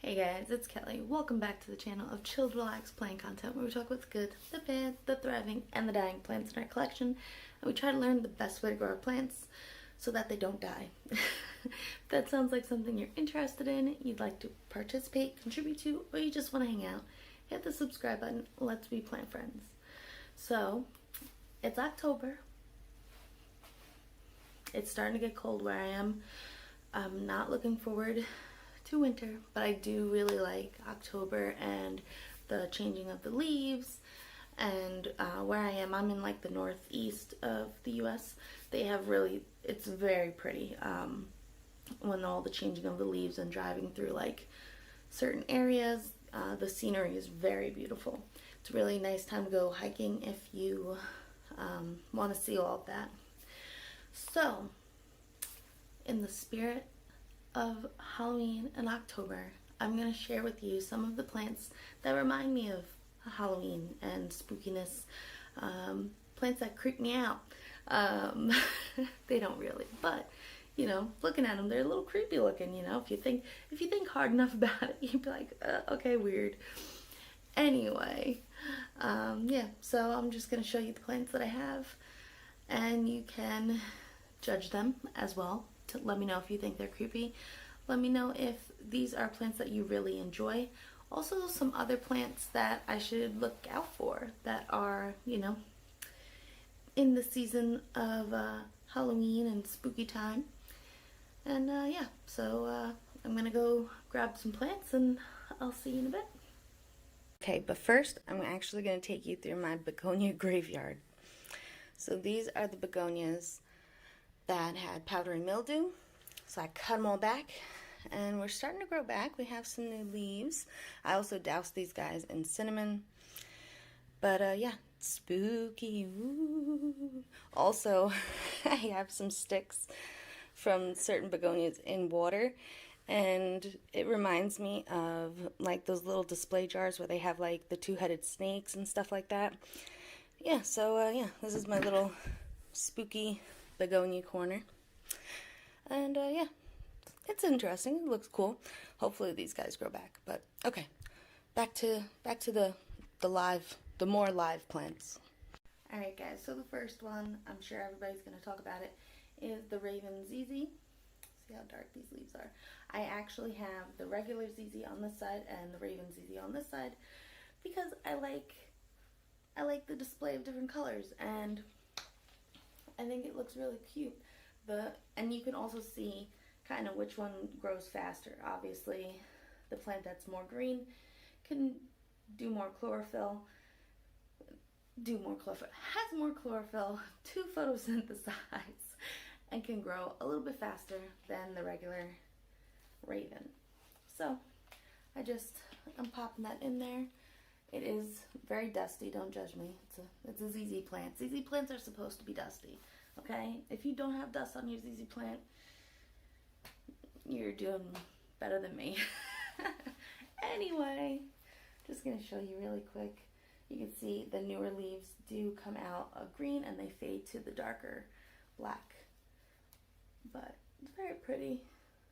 Hey guys, it's Kelly. Welcome back to the channel of chilled, relaxed plant content where we talk about the good, the bad, the thriving, and the dying plants in our collection. And we try to learn the best way to grow our plants so that they don't die. If that sounds like something you're interested in, you'd like to participate, contribute to, or you just want to hang out, hit the subscribe button. Let's be plant friends. So, it's October. It's starting to get cold where I am. I'm not looking forward to winter, but I do really like October and the changing of the leaves. And where I am, I'm in like the northeast of the US. They have really, it's very pretty when all the changing of the leaves and driving through like certain areas. The scenery is very beautiful. It's a really nice time to go hiking if you want to see all of that. So, in the spirit of Halloween and October, I'm going to share with you some of the plants that remind me of Halloween and spookiness. Plants that creep me out. They don't really, but you know, looking at them, they're a little creepy looking. You know, if you think hard enough about it, you'd be like, okay, weird. Anyway, yeah. So I'm just going to show you the plants that I have, and you can judge them as well. To let me know if you think they're creepy. Let me know if these are plants that you really enjoy. Also, some other plants that I should look out for that are, you know, in the season of Halloween and spooky time. And yeah, so I'm gonna go grab some plants and I'll see you in a bit. Okay, but first I'm actually gonna take you through my Begonia Graveyard. So these are the begonias that had powdery mildew, so I cut them all back, and we're starting to grow back. We have some new leaves. I also doused these guys in cinnamon, but yeah, spooky. Ooh. Also, I have some sticks from certain begonias in water, and it reminds me of like those little display jars where they have like the two-headed snakes and stuff like that. Yeah, so yeah, this is my little spooky begonia corner, and yeah, it's interesting. It looks cool. Hopefully these guys grow back. But okay, back to the more live plants. All right, guys. So the first one, I'm sure everybody's gonna talk about it, is the Raven ZZ. See how dark these leaves are. I actually have the regular ZZ on this side and the Raven ZZ on this side because I like the display of different colors, and I think it looks really cute. And you can also see kind of which one grows faster. Obviously, the plant that's more green can do more chlorophyll, has more chlorophyll to photosynthesize, and can grow a little bit faster than the regular Raven. So, I'm popping that in there. It is very dusty, don't judge me. It's a ZZ plant. ZZ plants are supposed to be dusty, okay? If you don't have dust on your ZZ plant, you're doing better than me. Anyway, just gonna show you really quick. You can see the newer leaves do come out of green and they fade to the darker black. But it's very pretty,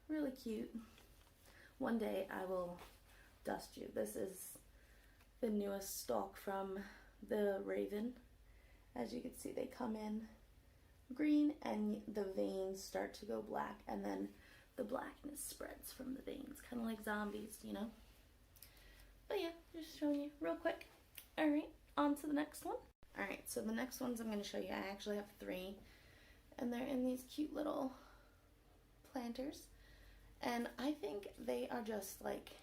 really cute. One day I will dust you. This is the newest stalk from the Raven. As you can see, they come in green and the veins start to go black, and then the blackness spreads from the veins, kind of like zombies, you know. But yeah, just showing you real quick. All right, on to the next one. All right, so the next ones I'm going to show you, I actually have 3, and they're in these cute little planters, and I think they are just like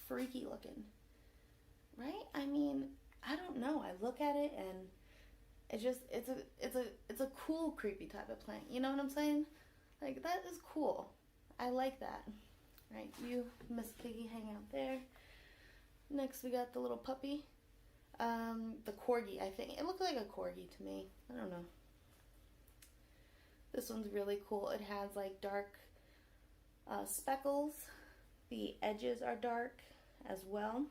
freaky looking. Right? I mean, I don't know. I look at it and it's a cool creepy type of plant. You know what I'm saying? Like, that is cool. I like that. Right? You, Miss Piggy, hang out there. Next we got the little puppy. The corgi, I think. It looked like a corgi to me. I don't know. This one's really cool. It has like dark speckles. The edges are dark as well.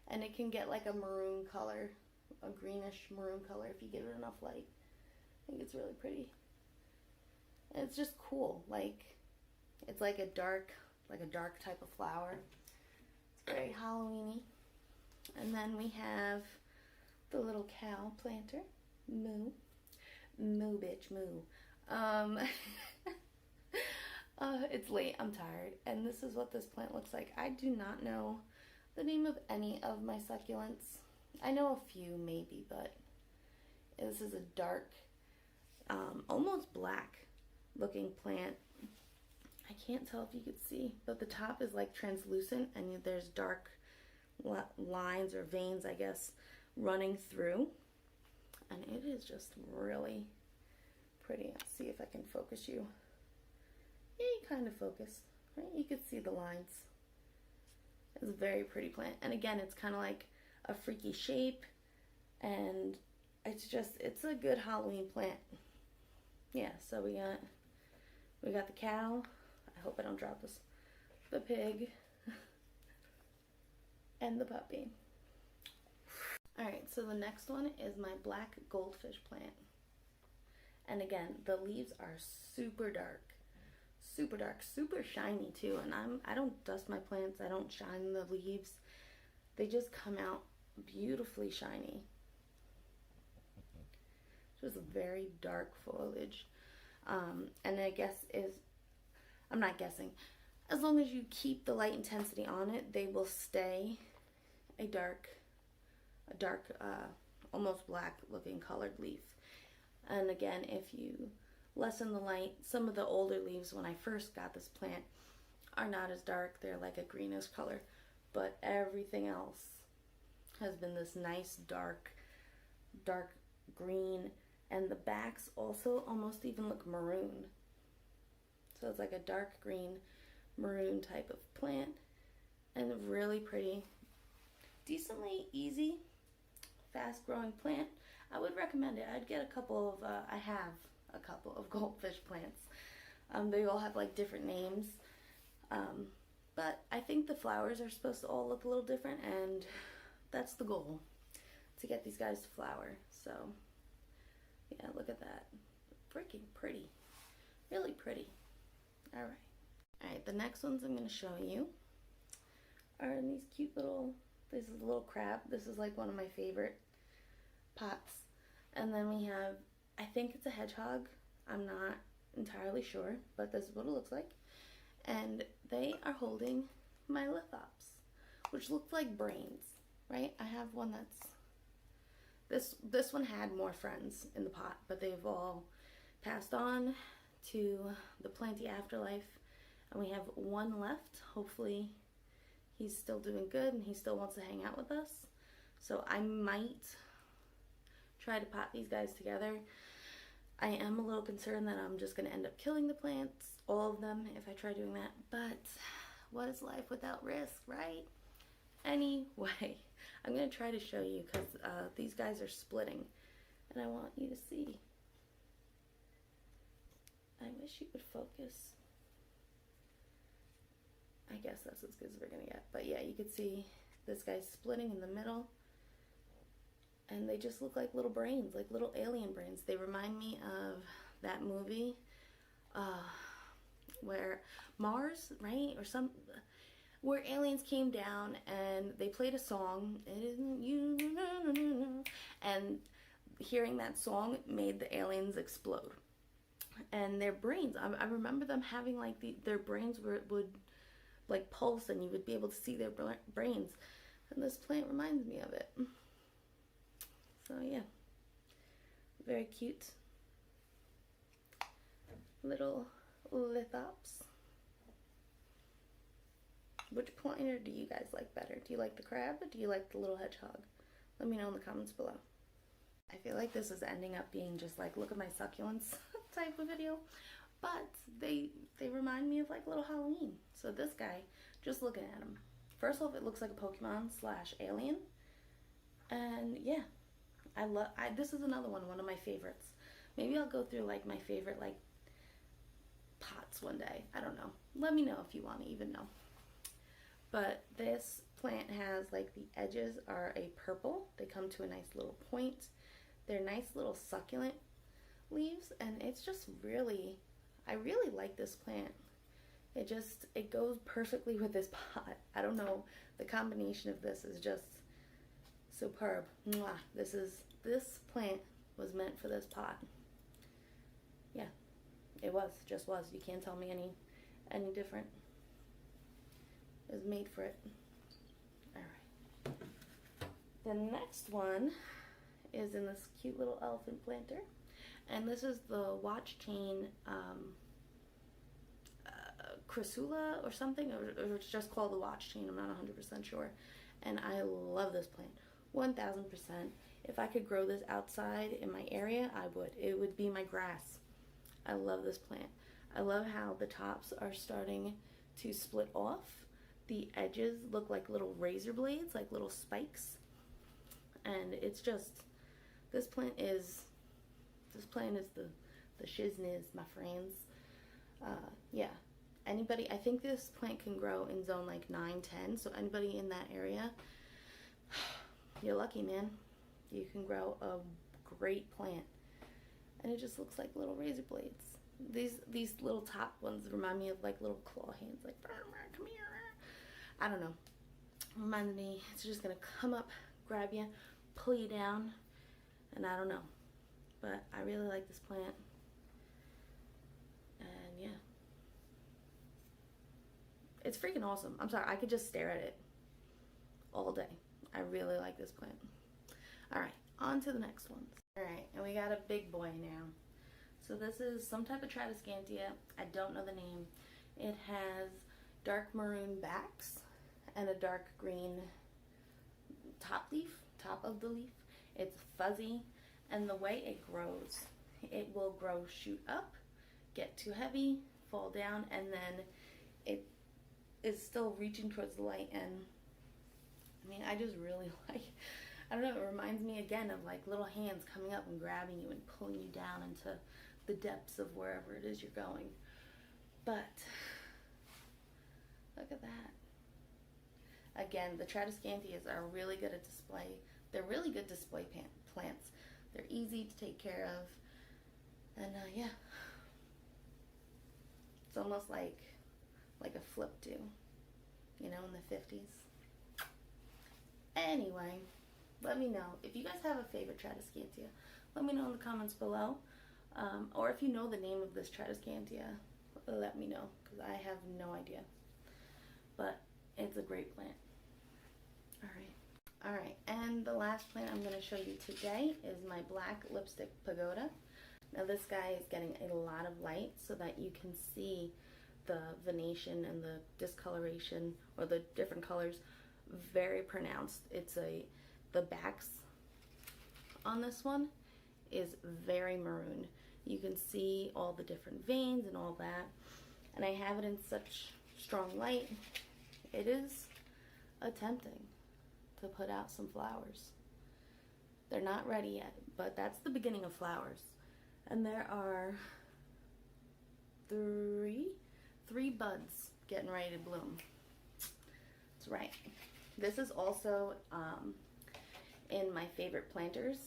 And it can get like a maroon color, a greenish maroon color if you give it enough light. I think it's really pretty. And it's just cool. Like, it's like a dark type of flower. very Halloweeny. And then we have the little cow planter, Moo. Moo, bitch, moo. It's late, I'm tired, and this is what this plant looks like. I do not know the name of any of my succulents. I know a few maybe, but this is a dark, almost black looking plant. I can't tell if you could see, but the top is like translucent and there's dark lines or veins, I guess, running through. And it is just really pretty. Let's see if I can focus you. Yeah, you kind of focus, right? You can see the lines. It's a very pretty plant. And again, it's kind of like a freaky shape. And it's a good Halloween plant. Yeah, so we got the cow. I hope I don't drop this. The pig. And the puppy. Alright, so the next one is my black goldfish plant. And again, the leaves are super dark, super shiny too. And I don't dust my plants, I don't shine the leaves. They just come out beautifully shiny. Just very dark foliage. And I guess I'm not guessing. As long as you keep the light intensity on it, they will stay a dark, almost black looking colored leaf. And again, if you lessen the light, some of the older leaves when I first got this plant are not as dark. They're like a greenish color. But everything else has been this nice dark green. And the backs also almost even look maroon. So it's like a dark green, maroon type of plant. And really pretty. Decently easy, fast growing plant. I would recommend it. I'd get a couple of, I have a couple of goldfish plants. They all have like different names. But I think the flowers are supposed to all look a little different, and that's the goal, to get these guys to flower. So yeah, look at that. Freaking pretty. Really pretty. Alright. Alright, the next ones I'm going to show you are in these cute little, this is a little crab. This is like one of my favorite pots. And then we have, I think it's a hedgehog. I'm not entirely sure, but this is what it looks like. And they are holding my lithops, which look like brains, right? I have one that's, this one had more friends in the pot, but they've all passed on to the planty afterlife. And we have one left. Hopefully he's still doing good and he still wants to hang out with us. So I might try to pot these guys together. I am a little concerned that I'm just going to end up killing the plants, all of them, if I try doing that. But what is life without risk, right? Anyway, I'm going to try to show you because these guys are splitting. And I want you to see. I wish you would focus. I guess that's as good as we're going to get. But yeah, you can see this guy's splitting in the middle. And they just look like little brains, like little alien brains. They remind me of that movie where Mars, right? Or where aliens came down and they played a song. It isn't you. And hearing that song made the aliens explode. And their brains, I remember them having like their brains would like pulse and you would be able to see their brains. And this plant reminds me of it. So yeah, very cute little lithops. Which planter do you guys like better? Do you like the crab or do you like the little hedgehog? Let me know in the comments below. I feel like this is ending up being just like look at my succulents type of video, but they remind me of like little Halloween. So this guy, just looking at him, first off, it looks like a Pokemon / alien, and yeah. This is another one of my favorites. Maybe I'll go through like my favorite like pots one day. I don't know. Let me know if you want to even know. But this plant has like the edges are a purple. They come to a nice little point. They're nice little succulent leaves, and it's just really, I really like this plant. It goes perfectly with this pot. I don't know, The combination of this is just superb. Mwah. This plant was meant for this pot. Yeah, it just was. You can't tell me any different. It was made for it. All right. The next one is in this cute little elephant planter, and this is the watch chain Chrysula or something, or it's just called the watch chain. I'm not 100% sure. And I love this plant, 1000%. If I could grow this outside in my area, I would. It would be my grass. I love this plant. I love how the tops are starting to split off. The edges look like little razor blades, like little spikes. And it's just, this plant is the shizness, my friends. Yeah. Anybody, I think this plant can grow in zone like 9, 10. So anybody in that area, you're lucky, man. You can grow a great plant. And it just looks like little razor blades. These little top ones remind me of like little claw hands, like, come here. I don't know. Reminds me, it's just gonna come up, grab you, pull you down, and I don't know. But I really like this plant. And yeah. It's freaking awesome. I'm sorry, I could just stare at it all day. I really like this plant. All right, on to the next ones. All right, and we got a big boy now. So this is some type of Tradescantia. I don't know the name. It has dark maroon backs and a dark green top of the leaf. It's fuzzy, and the way it grows, it will grow, shoot up, get too heavy, fall down, and then it is still reaching towards the light. And I mean, I just really like, I don't know, it reminds me again of like little hands coming up and grabbing you and pulling you down into the depths of wherever it is you're going. But look at that. Again, the Tradescantias are really good at display. They're really good display plants. They're easy to take care of. And yeah, it's almost like a flip do, you know, in the 50s. Anyway, let me know if you guys have a favorite Tradescantia. Let me know in the comments below. Or if you know the name of this Tradescantia, let me know, because I have no idea. But it's a great plant. Alright, and the last plant I'm going to show you today is my black lipstick Pagoda. Now this guy is getting a lot of light so that you can see the venation and the discoloration, or the different colors, very pronounced. The backs on this one is very maroon. You can see all the different veins and all that. And I have it in such strong light. It is attempting to put out some flowers. They're not ready yet, but that's the beginning of flowers. And there are three buds getting ready to bloom. That's right. This is also in my favorite planters.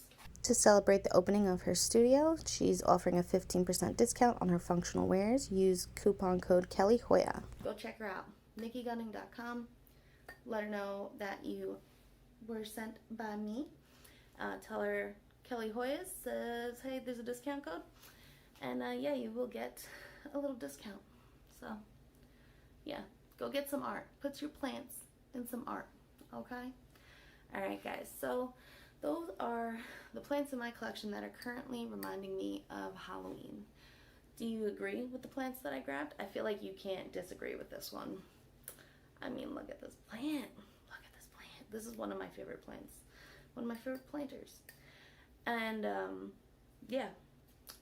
To celebrate the opening of her studio, she's offering a 15% discount on her functional wares. Use coupon code Kelly Hoya. Go check her out, nikkigunning.com. Let her know that you were sent by me. Tell her Kelly Hoya says, hey, there's a discount code. And yeah, you will get a little discount. So yeah, go get some art. Put your plants in some art, okay? All right, guys, so those are the plants in my collection that are currently reminding me of Halloween. Do you agree with the plants that I grabbed? I feel like you can't disagree with this one. I mean, look at this plant. Look at this plant. This is one of my favorite plants. One of my favorite planters. And yeah,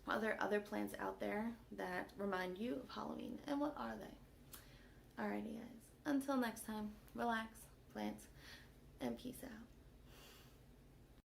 are there other plants out there that remind you of Halloween? And what are they? Alrighty, guys. Until next time, relax, plant, and peace out.